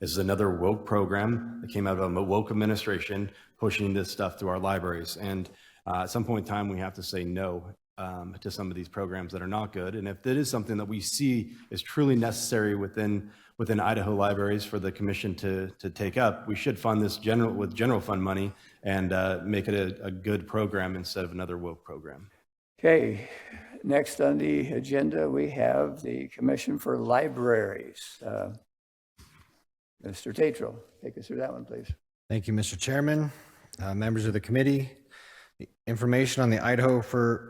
is another woke program that came out of a woke administration pushing this stuff to our libraries. And at some point in time, we have to say no to some of these programs that are not good. And if it is something that we see is truly necessary within Idaho libraries for the commission to take up, we should fund this with general fund money and make it a good program instead of another woke program. Okay, next on the agenda, we have the Commission for Libraries. Mr. Tatro, take us through that one, please. Thank you, Mr. Chairman, members of the committee. The information on the Idaho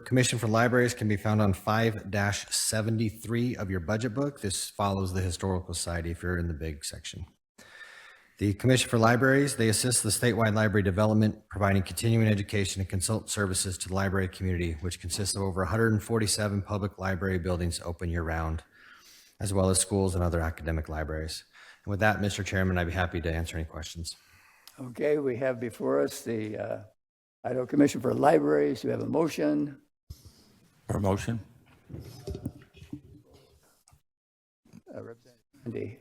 Commission for Libraries can be found on 5-73 of your budget book. This follows the Historical Society if you're in the big section. The Commission for Libraries, they assist the statewide library development, providing continuing education and consultant services to the library community, which consists of over 147 public library buildings open year-round, as well as schools and other academic libraries. And with that, Mr. Chairman, I'd be happy to answer any questions. Okay, we have before us the Idaho Commission for Libraries. Do we have a motion? For a motion? Representative Andy.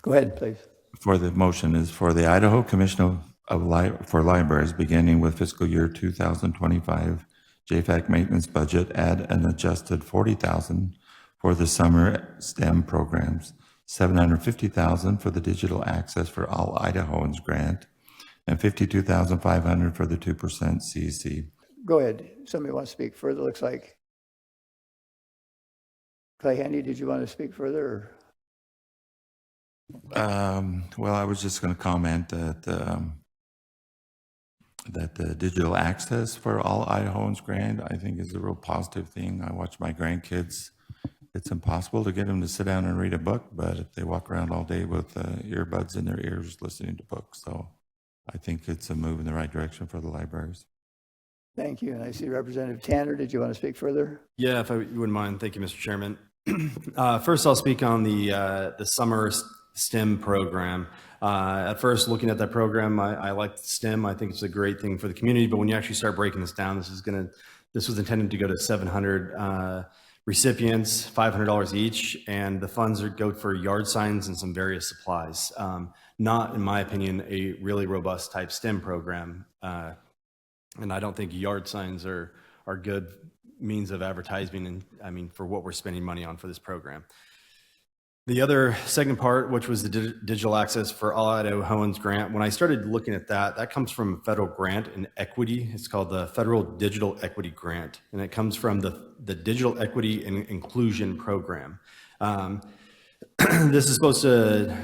Go ahead, please. For the motion is for the Idaho Commission for Libraries, beginning with fiscal year 2025 JFAC maintenance budget, add an adjusted $40,000 for the summer STEM programs, $750,000 for the digital access for all Idahoans grant, and $52,500 for the 2% CEC. Go ahead. Somebody wants to speak further, looks like. Clay Handy, did you want to speak further? Or? Well, I was just going to comment that that the digital access for all Idahoans grant, I think, is a real positive thing. I watch my grandkids. It's impossible to get them to sit down and read a book, but if they walk around all day with earbuds in their ears listening to books. So I think it's a move in the right direction for the libraries. Thank you. And I see Representative Tanner. Did you want to speak further? Yeah, if you wouldn't mind. Thank you, Mr. Chairman. First, I'll speak on the summer STEM program. At first, looking at that program, I like STEM. I think it's a great thing for the community. But when you actually start breaking this down, this was intended to go to 700 recipients, $500 each, and the funds go for yard signs and some various supplies. Not, in my opinion, a really robust type STEM program. And I don't think yard signs are good means of advertising, and I mean, for what we're spending money on for this program. The other second part, which was the digital access for all Idahoans grant, when I started looking at that comes from a federal grant in equity. It's called the Federal Digital Equity Grant, and it comes from the Digital Equity and Inclusion Program. This is supposed to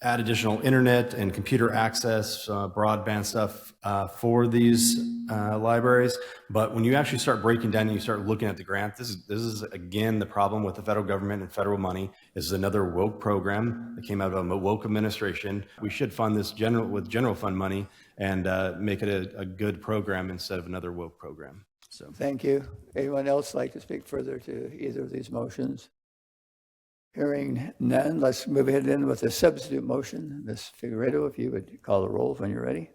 add additional internet and computer access, broadband stuff for these libraries. But when you actually start breaking down and you start looking at the grant, this is again the problem with the federal government and federal money. This is another woke program that came out of a woke administration. We should fund this with general fund money and make it a good program instead of another woke program. So thank you. Anyone else like to speak further to either of these motions? Hearing none, let's move ahead in with a substitute motion. Ms. Figueredo, if you would call the roll when you're ready.